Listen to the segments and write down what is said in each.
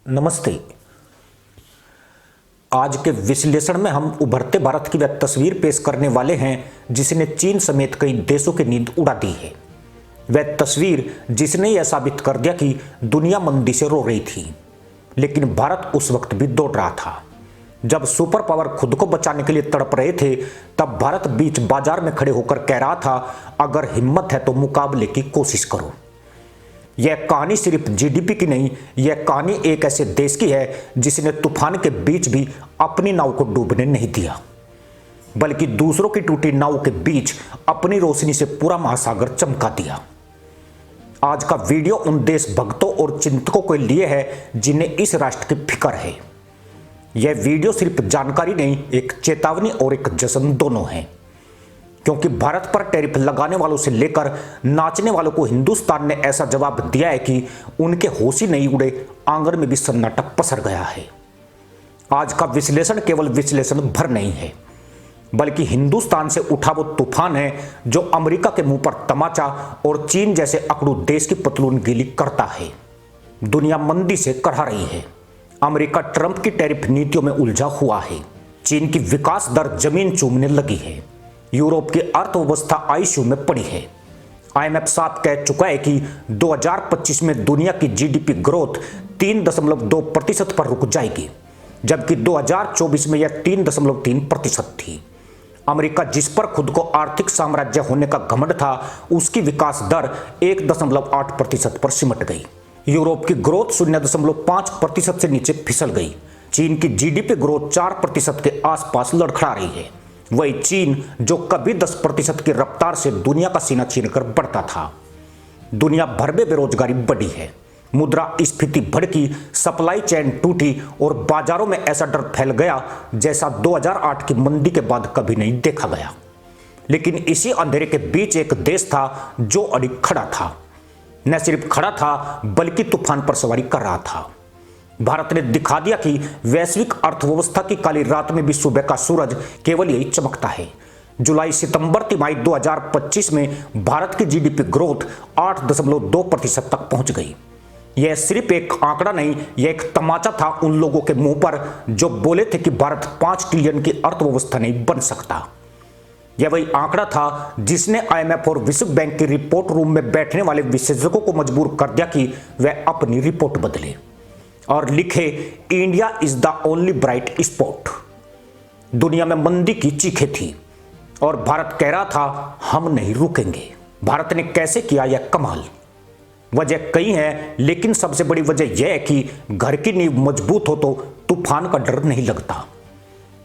नमस्ते। आज के विश्लेषण में हम उभरते भारत की वह तस्वीर पेश करने वाले हैं जिसने चीन समेत कई देशों की नींद उड़ा दी है। वह तस्वीर जिसने यह साबित कर दिया कि दुनिया मंदी से रो रही थी, लेकिन भारत उस वक्त भी दौड़ रहा था। जब सुपर पावर खुद को बचाने के लिए तड़प रहे थे, तब भारत बीच बाजार में खड़े होकर कह रहा था, अगर हिम्मत है तो मुकाबले की कोशिश करो। यह कहानी सिर्फ जीडीपी की नहीं, यह कहानी एक ऐसे देश की है जिसने तूफान के बीच भी अपनी नाव को डूबने नहीं दिया, बल्कि दूसरों की टूटी नाव के बीच अपनी रोशनी से पूरा महासागर चमका दिया। आज का वीडियो उन देशभक्तों और चिंतकों के लिए है जिन्हें इस राष्ट्र की फिक्र है। यह वीडियो सिर्फ जानकारी नहीं, एक चेतावनी और एक जश्न दोनों है, क्योंकि भारत पर टैरिफ लगाने वालों से लेकर नाचने वालों को हिंदुस्तान ने ऐसा जवाब दिया है कि उनके होश ही नहीं उड़े, आंगन में भी सन्नाटा पसर गया है। आज का विश्लेषण केवल विश्लेषण भर नहीं है, बल्कि हिंदुस्तान से उठा वो तूफान है जो अमेरिका के मुंह पर तमाचा और चीन जैसे अकड़ू देश की पतलून गीली करता है। दुनिया मंदी से करहा रही है, अमेरिका ट्रंप की टैरिफ नीतियों में उलझा हुआ है, चीन की विकास दर जमीन चूमने लगी है, यूरोप की अर्थव्यवस्था आईसीयू में पड़ी है। आईएमएफ साफ कह चुका है कि 2025 में दुनिया की जीडीपी ग्रोथ 3.2% पर रुक जाएगी, जबकि 2024 में यह 3.3% थी। अमेरिका जिस पर खुद को आर्थिक साम्राज्य होने का घमंड था, उसकी विकास दर 1.8% पर सिमट गई। यूरोप की ग्रोथ 0.5% से नीचे फिसल गई। चीन की जीडीपी ग्रोथ 4% के आसपास लड़खड़ा रही है। वही चीन जो कभी 10% की रफ्तार से दुनिया का सीना छीनकर बढ़ता था। दुनिया भर में बेरोजगारी बढ़ी है, मुद्रास्फीति भड़की, सप्लाई चेन टूटी और बाजारों में ऐसा डर फैल गया जैसा 2008 की मंदी के बाद कभी नहीं देखा गया। लेकिन इसी अंधेरे के बीच एक देश था जो अडिग खड़ा था। न सिर्फ खड़ा था, बल्कि तूफान पर सवारी कर रहा था। भारत ने दिखा दिया कि वैश्विक अर्थव्यवस्था की काली रात में भी सुबह का सूरज केवल यही चमकता है। जुलाई सितंबर तिमाही 2025 में भारत की जीडीपी ग्रोथ 8.2% तक पहुंच गई। यह सिर्फ एक आंकड़ा नहीं, यह एक तमाचा था उन लोगों के मुंह पर जो बोले थे कि भारत 5 ट्रिलियन की अर्थव्यवस्था नहीं बन सकता। यह वही आंकड़ा था जिसने आईएमएफ और विश्व बैंक की रिपोर्ट रूम में बैठने वाले विशेषज्ञों को मजबूर कर दिया कि वह अपनी रिपोर्ट बदले और लिखे, India is the only bright spot. दुनिया में मंदी की चीखें थी और भारत कह रहा था, हम नहीं रुकेंगे। भारत ने कैसे किया यह कमाल। वजह कई है, लेकिन सबसे बड़ी वजह यह है कि घर की नींव मजबूत हो तो तूफान का डर नहीं लगता।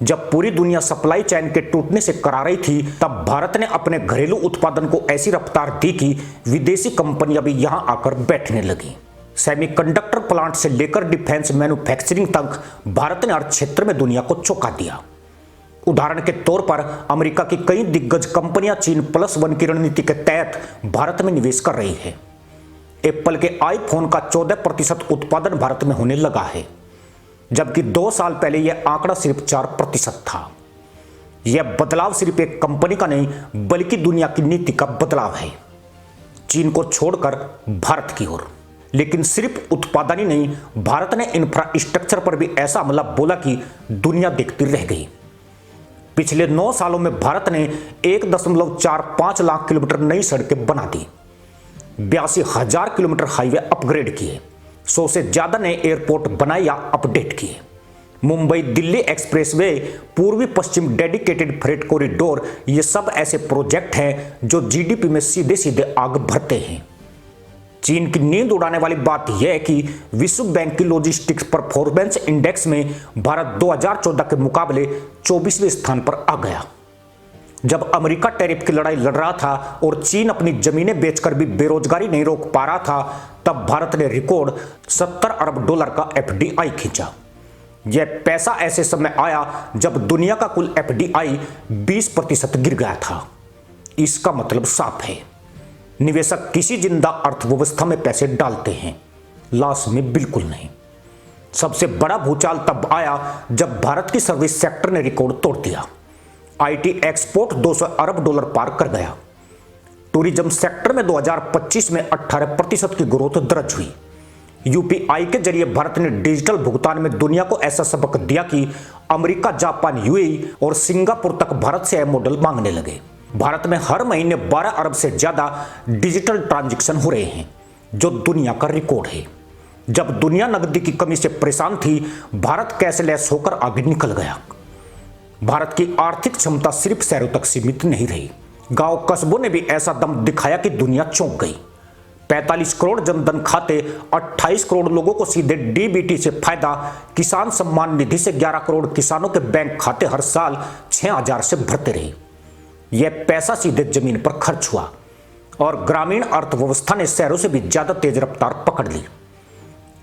जब पूरी दुनिया सप्लाई चेन के टूटने से करा रही थी, तब भारत ने अपने घरेलू उत्पादन को ऐसी रफ्तार दी कि विदेशी कंपनियां भी यहां आकर बैठने लगी। सेमीकंडक्टर प्लांट से लेकर डिफेंस मैन्युफैक्चरिंग तक भारत ने हर क्षेत्र में दुनिया को चौंका दिया। उदाहरण के तौर पर अमेरिका की कई दिग्गज कंपनियां चीन +1 की रणनीति के तहत भारत में निवेश कर रही है। एप्पल के आईफोन का 14% उत्पादन भारत में होने लगा है, जबकि 2 साल पहले यह आंकड़ा सिर्फ 4% था। यह बदलाव सिर्फ एक कंपनी का नहीं, बल्कि दुनिया की नीति का बदलाव है, चीन को छोड़कर भारत की ओर। लेकिन सिर्फ उत्पादन ही नहीं, भारत ने इंफ्रास्ट्रक्चर पर भी ऐसा हमला बोला कि दुनिया देखती रह गई। पिछले 9 सालों में भारत ने 1.45 लाख किलोमीटर नई सड़कें बना दी, 82,000 किलोमीटर हाईवे अपग्रेड किए, 100 से ज्यादा नए एयरपोर्ट बनाए या अपडेट किए। मुंबई दिल्ली एक्सप्रेसवे, पूर्वी पश्चिम डेडिकेटेड फ्रेट कॉरिडोर, ये सब ऐसे प्रोजेक्ट हैं जो जीडीपी में सीधे सीधे आग भरते हैं। चीन की नींद उड़ाने वाली बात यह है कि विश्व बैंक की लॉजिस्टिक्स परफॉर्मेंस इंडेक्स में भारत 2014 के मुकाबले 24वें स्थान पर आ गया। जब अमेरिका टैरिफ की लड़ाई लड़ रहा था और चीन अपनी जमीनें बेचकर भी बेरोजगारी नहीं रोक पा रहा था, तब भारत ने रिकॉर्ड $70 अरब का एफडीआई खींचा। यह पैसा ऐसे समय आया जब दुनिया का कुल एफडीआई 20% गिर गया था। इसका मतलब साफ है, निवेशक किसी जिंदा अर्थव्यवस्था में पैसे डालते हैं, लॉस में बिल्कुल नहीं। सबसे बड़ा भूचाल तब आया जब भारत की सर्विस सेक्टर ने रिकॉर्ड तोड़ दिया। आईटी एक्सपोर्ट $200 अरब पार कर गया। टूरिज्म सेक्टर में 2025 में 18% की ग्रोथ दर्ज हुई। यूपीआई के जरिए भारत ने डिजिटल भुगतान में दुनिया को ऐसा सबक दिया कि अमेरिका, जापान, यूएई और सिंगापुर तक भारत से मॉडल मांगने लगे। भारत में हर महीने 12 अरब से ज्यादा डिजिटल ट्रांजैक्शन हो रहे हैं, जो दुनिया का रिकॉर्ड है। जब दुनिया नकदी की कमी से परेशान थी, भारत कैशलेस होकर आगे निकल गया। भारत की आर्थिक क्षमता सिर्फ शहरों तक सीमित नहीं रही, गांव कस्बों ने भी ऐसा दम दिखाया कि दुनिया चौंक गई। 45 करोड़ जनधन खाते, 28 करोड़ लोगों को सीधे डीबीटी से फायदा, किसान सम्मान निधि से 11 करोड़ किसानों के बैंक खाते हर साल 6000 से भरते रहे। यह पैसा सीधे जमीन पर खर्च हुआ और ग्रामीण अर्थव्यवस्था ने शहरों से भी ज्यादा तेज रफ्तार पकड़ ली।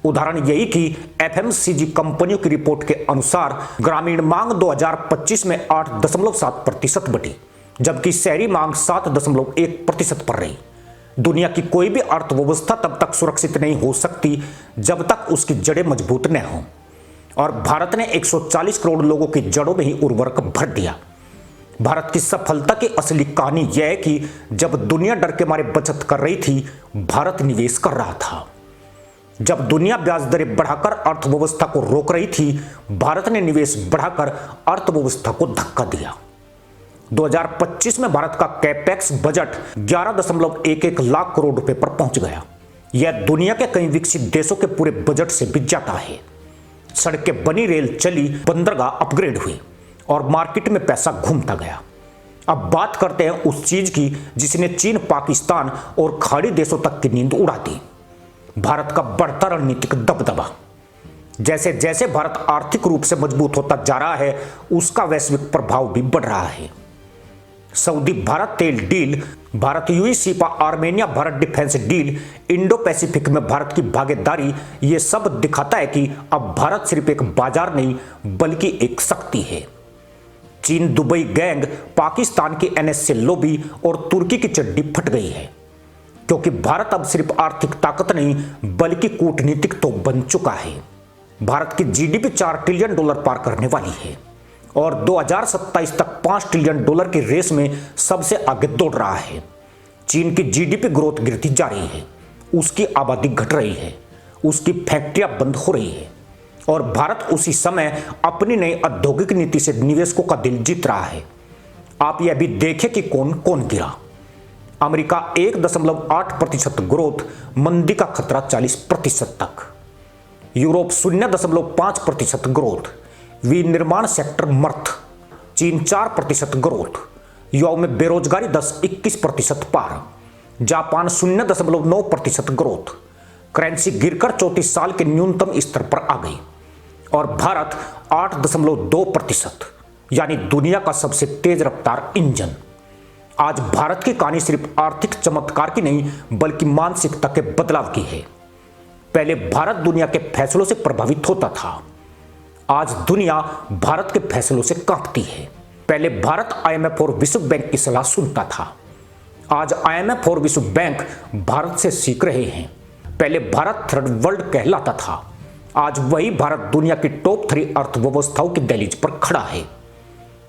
उदाहरण यही कि एफएमसीजी कंपनियों की रिपोर्ट के अनुसार ग्रामीण मांग 2025 में 8.7% बढ़ी, जबकि शहरी मांग 7.1% पर रही। दुनिया की कोई भी अर्थव्यवस्था तब तक सुरक्षित नहीं हो सकती जब तक उसकी जड़ें मजबूत न हों, और भारत ने 140 करोड़ लोगों की जड़ों में ही उर्वरक भर दिया। भारत की सफलता की असली कहानी यह है कि जब दुनिया डर के मारे बचत कर रही थी, भारत निवेश कर रहा था। जब दुनिया ब्याज दरें बढ़ाकर अर्थव्यवस्था को रोक रही थी, भारत ने निवेश बढ़ाकर अर्थव्यवस्था को धक्का दिया। 2025 में भारत का कैपेक्स बजट 11.11 लाख करोड़ रुपए पर पहुंच गया। यह दुनिया के कई विकसित देशों के पूरे बजट से भी ज्यादा है। सड़कें बनी, रेल चली, बंदरगाह अपग्रेड हुई और मार्केट में पैसा घूमता गया। अब बात करते हैं उस चीज की जिसने चीन, पाकिस्तान और खाड़ी देशों तक की नींद उड़ा दी, भारत का बढ़ता रणनीतिक दबदबा। जैसे जैसे भारत आर्थिक रूप से मजबूत होता जा रहा है, उसका वैश्विक प्रभाव भी बढ़ रहा है। सऊदी भारत तेल deal, Bharat UAE cepa, Armenia Bharat defence deal, Indo Pacific में भारत की भागीदारी, ये सब दिखाता है कि अब भारत सिर्फ एक बाजार नहीं बल्कि एक शक्ति है। चीन, दुबई गैंग, पाकिस्तान की एनएसए लॉबी और तुर्की की चड्डी फट गई है, क्योंकि भारत अब सिर्फ आर्थिक ताकत नहीं बल्कि कूटनीतिक तो बन चुका है। भारत की जीडीपी $4 ट्रिलियन पार करने वाली है और 2027 तक $5 ट्रिलियन की रेस में सबसे आगे दौड़ रहा है। चीन की जीडीपी ग्रोथ गिरती जा रही है, उसकी आबादी घट रही है, उसकी फैक्ट्रियां बंद हो रही है और भारत उसी समय अपनी नई औद्योगिक नीति से निवेशकों का दिल जीत रहा है। आप यह भी देखें कि कौन कौन गिरा। अमेरिका 1.8% ग्रोथ, मंदी का खतरा 40% तक। यूरोप 0.5% ग्रोथ, विनिर्माण सेक्टर मर्थ। चीन 4% ग्रोथ, युवाओं में बेरोजगारी 10-21% पार। जापान 0.9% ग्रोथ, करेंसी गिरकर 34 साल के न्यूनतम स्तर पर आ गई और भारत 8.2%, यानी दुनिया का सबसे तेज रफ्तार इंजन। आज भारत की कहानी सिर्फ आर्थिक चमत्कार की नहीं बल्कि मानसिकता के बदलाव की है। पहले भारत दुनिया के फैसलों से प्रभावित होता था, आज दुनिया भारत के फैसलों से कांपती है। पहले भारत आईएमएफ और विश्व बैंक की सलाह सुनता था, आज आईएमएफ और विश्व बैंक भारत से सीख रहे हैं। पहले भारत थर्ड वर्ल्ड कहलाता था, आज वही भारत दुनिया की टॉप 3 अर्थव्यवस्थाओं की दहलीज पर खड़ा है।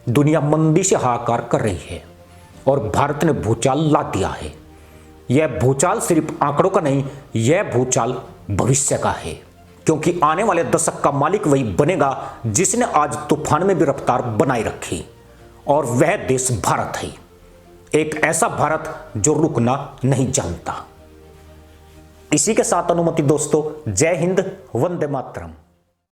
दुनिया मंदी से हाहाकार कर रही है और भारत ने भूचाल ला दिया है। यह भूचाल सिर्फ आंकड़ों का नहीं, यह भूचाल भविष्य का है, क्योंकि आने वाले दशक का मालिक वही बनेगा जिसने आज तूफान में भी रफ्तार बनाए रखी, और वह देश भारत है। एक ऐसा भारत जो रुकना नहीं जानता। इसी के साथ अनुमति दोस्तों, जय हिंद, वंदे मातरम।